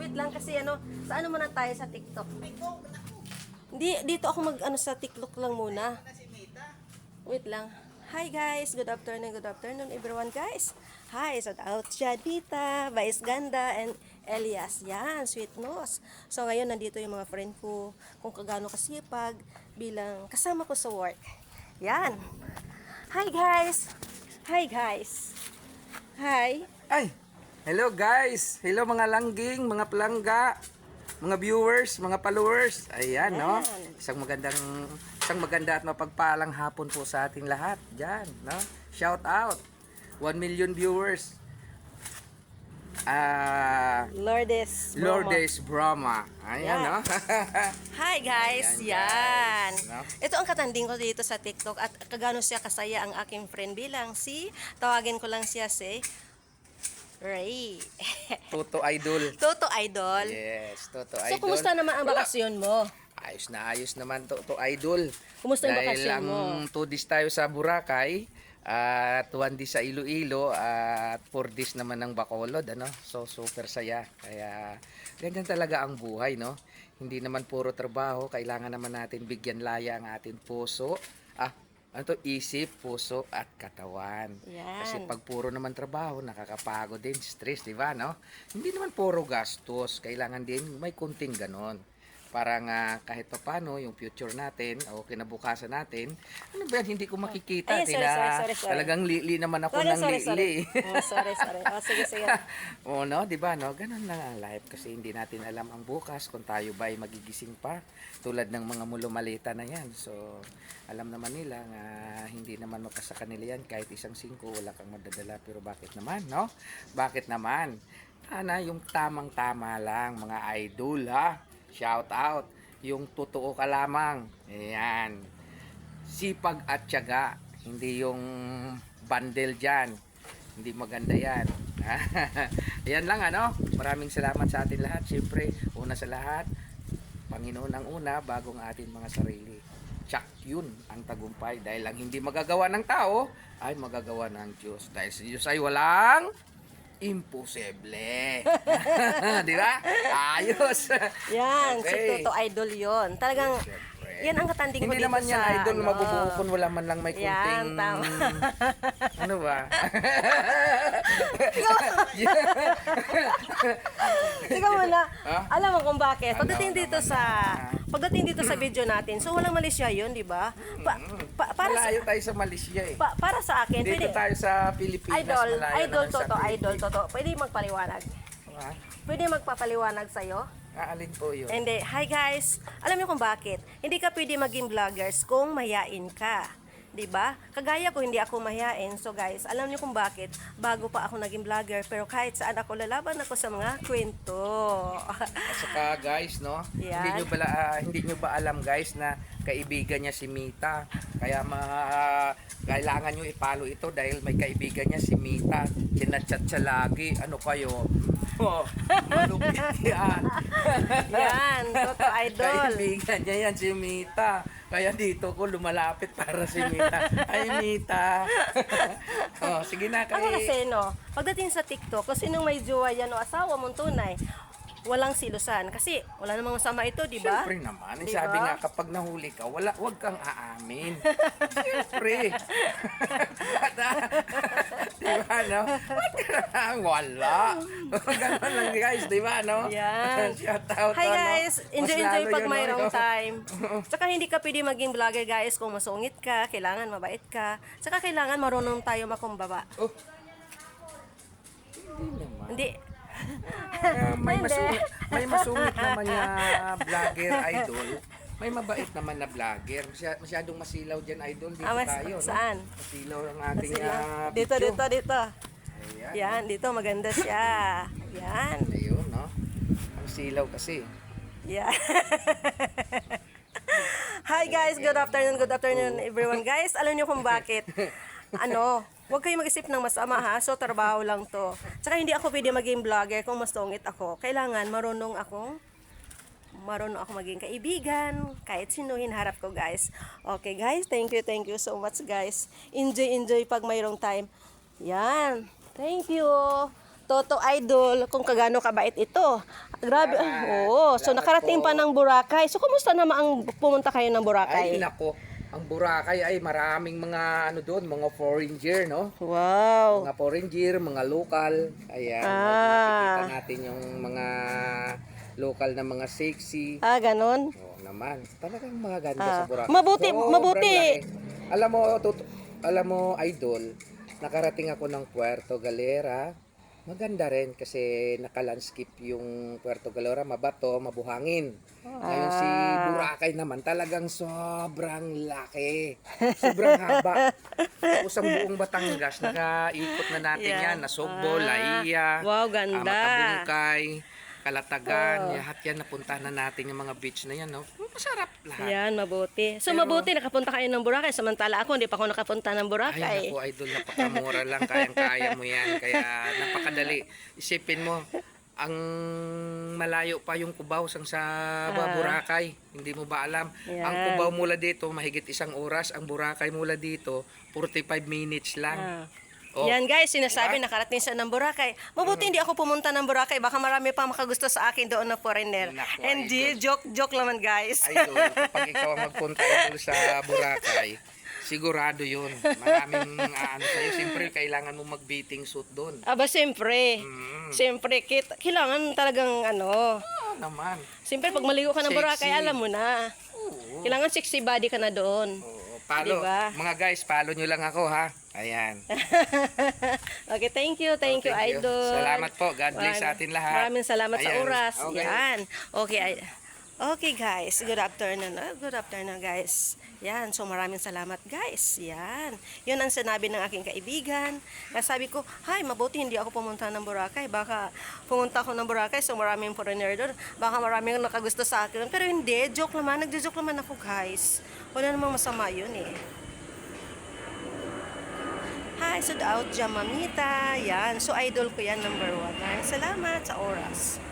wait lang kasi sa ano muna tayo sa TikTok. Hindi, dito ako sa TikTok lang muna. Wait lang. Hi guys, good afternoon everyone guys. Hi, shout out Jadita, Vice Ganda, and Elias. Yan, sweet nose. So ngayon nandito yung mga friend ko kung kagaano kasipag bilang kasama ko sa work. Yan. Hi guys. Hi guys. Hi. Ay, hello guys. Hello mga langging, mga palangga, mga viewers, mga followers. Ayan, no? Isang maganda at mapagpalang hapon po sa ating lahat. Diyan, no? Shout out. 1 million viewers. Lourdes Brahma. Ayan, Yan. no? Hi guys, Ayan, yan. guys, no? Ito ang katanding ko dito sa TikTok at kagano siya kasaya ang aking friend bilang tawagin ko lang siya si Ray. Toto Idol. Toto Idol. Yes, Toto So, Idol. kumusta naman ang bakasyon mo? Ayos naman Toto Idol. Kumusta yung Dahil bakasyon mo? 2 days tayo sa Boracay at 1 days sa Iloilo at 4 days naman ng Bacolod, ano? So super saya. Kaya ganyan talaga ang buhay, no? Hindi naman puro trabaho, kailangan naman natin bigyan laya ang ating puso. Isip, puso at katawan. Yan. Kasi pag puro naman trabaho, nakakapagod din, stress, di ba, no? Hindi naman puro gastos, kailangan din may kunting ganon. Para nga kahit papano yung future natin o kinabukasan natin, ano ba yan, hindi ko makikita. Ay, sorry. Talagang li naman ako ng Sorry. li. Sorry. Sige. O no, di ba, no? Ganun lang ang life kasi hindi natin alam ang bukas kung tayo ba ay magigising pa tulad ng mga mulumalita na yan. So, alam naman nila nga hindi naman mapasa kanila yan kahit isang 5 wala kang madadala, pero bakit naman, no? Bakit naman? Yung tamang-tama lang mga idol, ha? Shout out, yung totoo ka lamang. Ayan. Sipag at tiyaga, hindi yung bundle dyan. Hindi maganda yan. Ayan lang, ano? Maraming salamat sa atin lahat. Siyempre, una sa lahat, Panginoon ang una bago ang ating mga sarili. Tsak yun ang tagumpay. Dahil ang hindi magagawa ng tao, ay magagawa ng Diyos. Dahil sa Diyos ay walang imposible. Di ba? Ayos. Yan, si Okay. Toto Idol yon. Talagang, Siyempre. yan ang katanding ko Hindi dito naman yan sa, idol na mabubuo kung wala man lang may kunting... Yan, tama. Ano ba? Ikaw muna, Ha? alam mo kung bakit. Ano Pagdating dito sa video natin, so walang mali siya yun, di ba? Malayo tayo sa Malaysia eh. Para sa akin, Dito pwede, tayo sa Pilipinas. idol naman sa Toto, Pilipinas. pwede magpaliwanag. Ha? Pwede magpapaliwanag sa'yo? Alin po yun? Hindi. Hi guys, alam niyo kung bakit? Hindi ka pwede maging vloggers kung mayain ka. 'Di ba? Kagaya ko, hindi ako mayain. So guys, alam niyo kung bakit? Bago pa ako naging vlogger, pero kahit saan ako lalaban ako sa mga kwento. At saka guys, no? Yan. Hindi nyo ba alam guys na kaibigan niya si Mita. Kaya kailangan nyo i-follow ito dahil may kaibigan niya si Mita. Chinachat siya lagi. Ano kayo? Oh, malupit yan. Yan, Toto Idol. Kaibigan niya yan si Mita. Kaya dito ko lumalapit para si Mita. Ay, Mita. Sige na Ako kasi pagdating sa TikTok, kung sinong may jowa yan o asawa mong tunay, walang silusan. Kasi wala namang masama ito, di ba? Siyempre naman. Diba? Sabi nga, kapag nahuli ka, wag kang aamin. Siyempre. Diba, no? Wala. Ganun lang, guys. Diba, no? Yan. Shout out. Hi guys, enjoy pag yun, mayroong no? time. Tsaka hindi ka pwede maging vlogger guys kung masungit ka, kailangan mabait ka. Tsaka kailangan marunong tayo makumbaba. Oh. Hindi naman. Hindi. May masungit naman na vlogger idol. May mabait naman na vlogger. Masyadong masilaw dyan idol. Dito tayo. Saan? No? Masilaw ang ating Dito. Ayan. Yan, dito maganda siya. Yan. Ayun, no? Ang silaw kasi. Yeah. Hi guys, good afternoon everyone guys. Alam niyo kung bakit? Huwag kayo mag-isip ng masama ha. So trabaho lang to. Tsaka hindi ako pwede maging vlogger kung masungit ako. Kailangan marunong ako maging kaibigan, kahit sino hinarap ko guys. Okay guys, thank you so much guys. Enjoy pag mayroong time. Yan. Thank you. Toto Idol kung kagano kabait ito. Grabe. Salamat. Oo. So, Salamat nakarating po. pa ng Boracay. So, kumusta naman ang pumunta kayo ng Boracay? Ay, nako. Ang Boracay ay maraming mga ano doon, mga foreigner, no? Wow. Mga foreigner, mga local. Ayan, makikita natin yung mga local na mga sexy. Ganon. Oo naman. Talagang mga ganda sa Boracay. Mabuti, mabuti. laki. Alam mo, Idol, nakarating ako ng Puerto Galera. Maganda rin kasi naka-landscape yung Puerto Galera, mabato, mabuhangin. Ngayon si Boracay naman talagang sobrang laki. Sobrang haba. Tapos ang buong Batangas, nakaikot na natin yan. Nasugbo, Laia, Wow, ganda. Matabungkay, Kalatagan. Lahat yan napuntahan na natin yung mga beach na yan. No? Masarap lahat. Yan, mabuti. So, mabuti, nakapunta kayo ng Boracay. Samantala ako, hindi pa ako nakapunta ng Boracay. Ay, naku, Idol, napakamura lang. Kayang-kaya mo yan. Kaya napakadali. Isipin mo, ang malayo pa yung Cubao sang sa Boracay. Hindi mo ba alam? Yan. Ang Cubao mula dito, mahigit 1 oras. Ang Boracay mula dito, 45 minutes lang. Oh, Yan guys, sinasabi nakarating sa ng Boracay. Mabuti hindi ako pumunta ng Boracay. Baka marami pa makagusto sa akin doon na foreigner. Naku, Hindi, joke naman guys. Idol, kapag ikaw ang magpunta idol sa Boracay, sigurado yun. Maraming ano sa'yo. Siyempre, kailangan mo mag-bathing suit doon. Aba, siyempre. Siyempre, kailangan talagang ano. Oo naman. Siyempre, pag maligo ka ng Sexy. Boracay, alam mo na. Oo. Kailangan sexy body ka na doon. Oo. Follow. Diba? Mga guys, follow nyo lang ako ha. Ayan. Okay, thank you, Thank you. Idol. Salamat po. God bless sa atin lahat. Maraming salamat sa Ayan. oras. Okay. Yan. Okay guys, good afternoon. Good afternoon guys. Yan, so maraming salamat guys. Yan. Yun ang sinabi ng aking kaibigan. Sabi ko, "Hay, mabuti hindi ako pumunta ng Boracay. Baka pumunta ako ng Boracay, so maraming foreigner doon. Baka maraming nakagusto sa akin." Pero hindi, joke naman. Nagjo-joke naman ako guys. Wala namang masama yun eh. Hi, so out Jamamita. Yan. So idol ko yan, number 1. Maraming salamat sa oras.